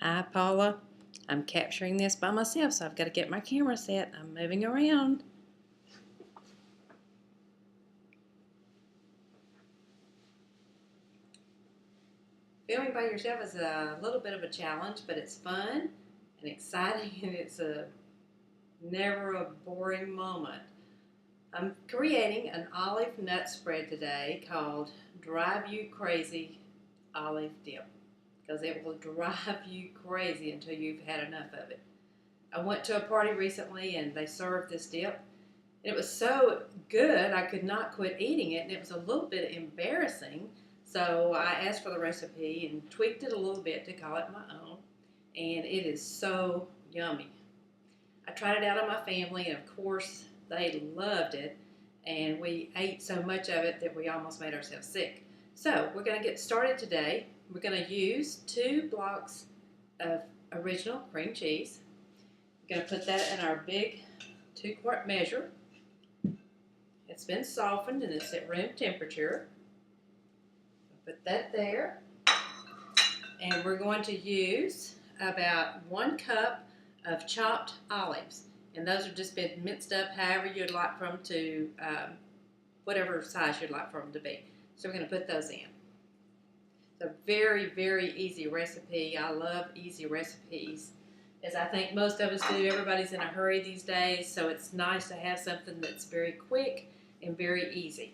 Hi, Paula. I'm capturing this by myself, so I've got to get my camera set. I'm moving around. Filming by yourself is a little bit of a challenge, but it's fun and exciting, and it's never a boring moment. I'm creating an olive nut spread today called Drive You Crazy Olive Dip, because it will drive you crazy until you've had enough of it. I went to a party recently and they served this dip. It was so good I could not quit eating it, and it was a little bit embarrassing. So I asked for the recipe and tweaked it a little bit to call it my own, and it is so yummy. I tried it out on my family, and of course they loved it, and we ate so much of it that we almost made ourselves sick. So we're going to get started today. We're going to use 2 blocks of original cream cheese. We're going to put that in our big 2-quart measure. It's been softened and it's at room temperature. Put that there. And we're going to use about 1 cup of chopped olives. And those have just been minced up however you'd like for them to, whatever size you'd like for them to be. So we're going to put those in. It's a very, very easy recipe. I love easy recipes, as I think most of us do. Everybody's in a hurry these days, so it's nice to have something that's very quick and very easy.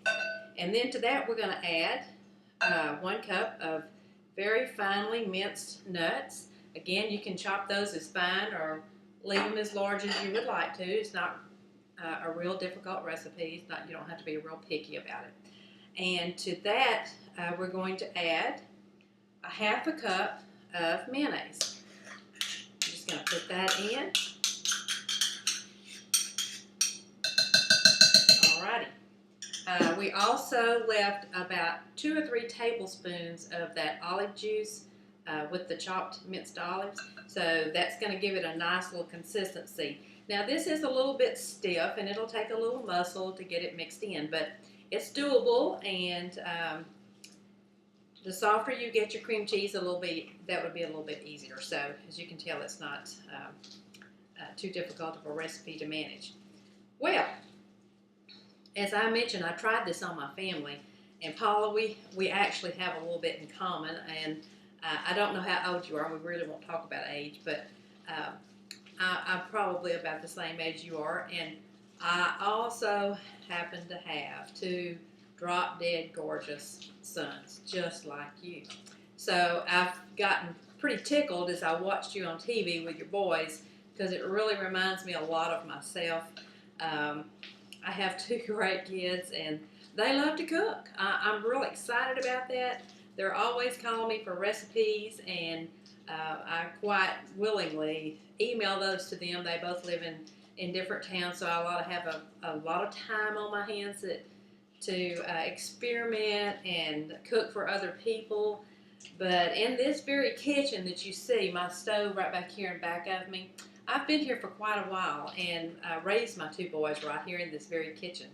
And then to that we're going to add 1 cup of very finely minced nuts. Again, you can chop those as fine or leave them as large as you would like to. It's not a real difficult recipe. It's not, you don't have to be real picky about it. And to that we're going to add a 1/2 cup of mayonnaise. I'm just going to put that in. We also left about 2 or 3 tablespoons of that olive juice with the chopped minced olives. So that's going to give it a nice little consistency. Now this is a little bit stiff and it'll take a little muscle to get it mixed in, but it's doable, and the softer you get your cream cheese, that would be a little bit easier. So as you can tell, it's not too difficult of a recipe to manage. Well, as I mentioned, I tried this on my family, and Paula, we actually have a little bit in common, and I don't know how old you are. We really won't talk about age, but I'm probably about the same age you are, and I also happen to have 2 drop-dead gorgeous sons, just like you. So I've gotten pretty tickled as I watched you on TV with your boys, because it really reminds me a lot of myself. I have 2 great kids, and they love to cook. I'm really excited about that. They're always calling me for recipes, and I quite willingly email those to them. They both live in different towns, so I have a lot of time on my hands to experiment and cook for other people. But in this very kitchen that you see, my stove right back here in back of me, I've been here for quite a while, and raised my 2 boys right here in this very kitchen.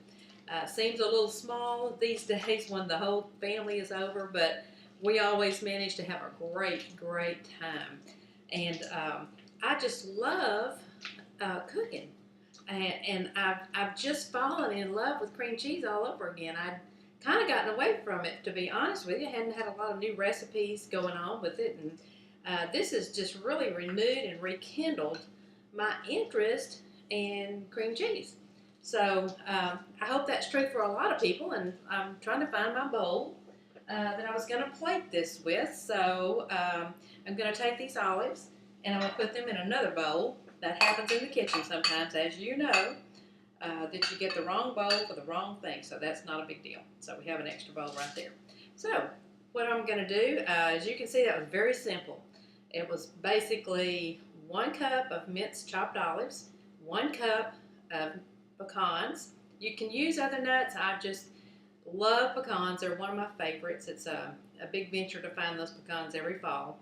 Seems a little small these days when the whole family is over, but we always manage to have a great, great time. And I just love cooking. And I've just fallen in love with cream cheese all over again. I'd kind of gotten away from it, to be honest with you. I hadn't had a lot of new recipes going on with it, and this has just really renewed and rekindled my interest in cream cheese. So I hope that's true for a lot of people, and I'm trying to find my bowl that I was going to plate this with. So I'm going to take these olives and I'm going to put them in another bowl. That happens in the kitchen sometimes, as you know, that you get the wrong bowl for the wrong thing. So that's not a big deal. So we have an extra bowl right there. So what I'm going to do, as you can see, that was very simple. It was basically 1 cup of minced chopped olives, 1 cup of pecans. You can use other nuts. I just love pecans. They're one of my favorites. It's a big venture to find those pecans every fall.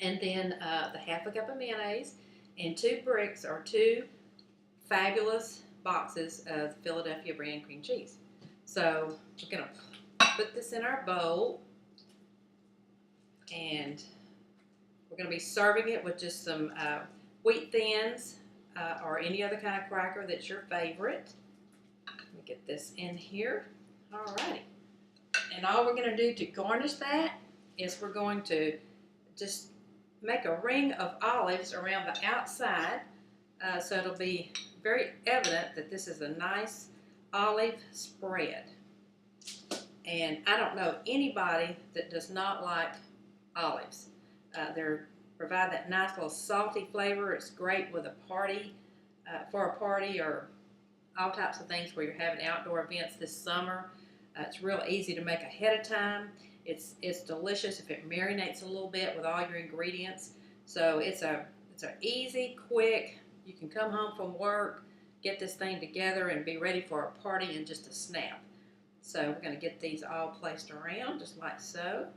And then the 1/2 cup of mayonnaise, and 2 bricks or 2 fabulous boxes of Philadelphia brand cream cheese. So we're going to put this in our bowl, and we're going to be serving it with just some wheat thins or any other kind of cracker that's your favorite. Let me get this in here. Alrighty. And all we're going to do to garnish that is we're going to just make a ring of olives around the outside so it'll be very evident that this is a nice olive spread. And I don't know anybody that does not like olives. They provide that nice little salty flavor. It's great with a party, for a party or all types of things where you're having outdoor events this summer. It's real easy to make ahead of time. It's delicious if it marinates a little bit with all your ingredients. So it's an easy, quick, you can come home from work, get this thing together and be ready for a party in just a snap. So we're going to get these all placed around just like so.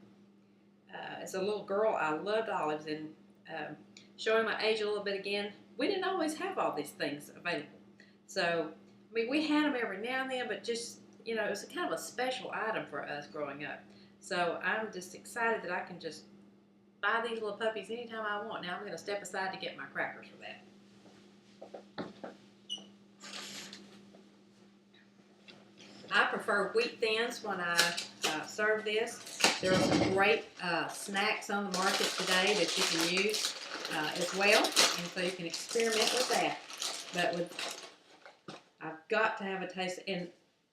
As a little girl, I loved olives, and showing my age a little bit again, we didn't always have all these things available. So, I mean, we had them every now and then, but just, you know, it was a kind of a special item for us growing up. So I'm just excited that I can just buy these little puppies anytime I want. Now I'm going to step aside to get my crackers for that. I prefer wheat thins when I serve this. There are some great snacks on the market today that you can use as well, and so you can experiment with that. But I've got to have a taste, and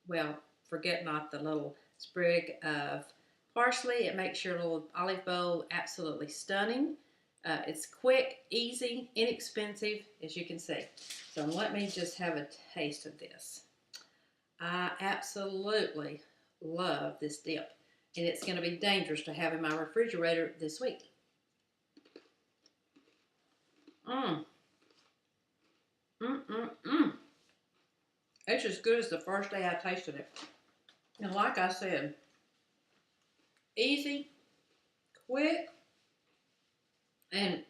well, forget not the little sprig of parsley. It makes your little olive bowl absolutely stunning. It's quick, easy, inexpensive, as you can see. So let me just have a taste of this. I absolutely love this dip, and it's going to be dangerous to have in my refrigerator this week. It's as good as the first day I tasted it. And like I said, easy, quick, and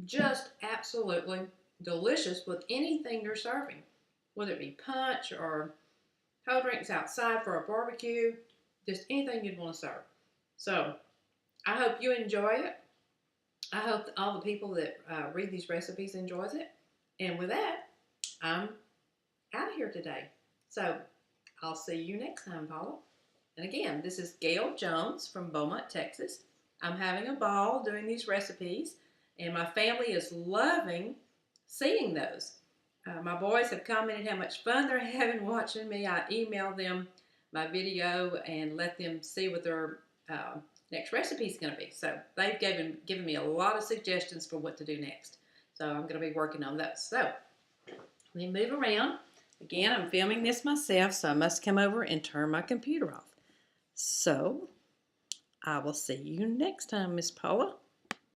just absolutely delicious with anything you're serving, whether it be punch or cold drinks outside for a barbecue, just anything you'd want to serve. So I hope you enjoy it. I hope that all the people that read these recipes enjoys it. And with that, I'm out of here today. So I'll see you next time, Paula. And again, this is Gail Jones from Beaumont, Texas. I'm having a ball doing these recipes, and my family is loving seeing those. My boys have commented how much fun they're having watching me. I email them my video and let them see what their next recipe is going to be. So they've given me a lot of suggestions for what to do next. So I'm going to be working on those. So let me move around. Again, I'm filming this myself, so I must come over and turn my computer off. So I will see you next time, Miss Paula.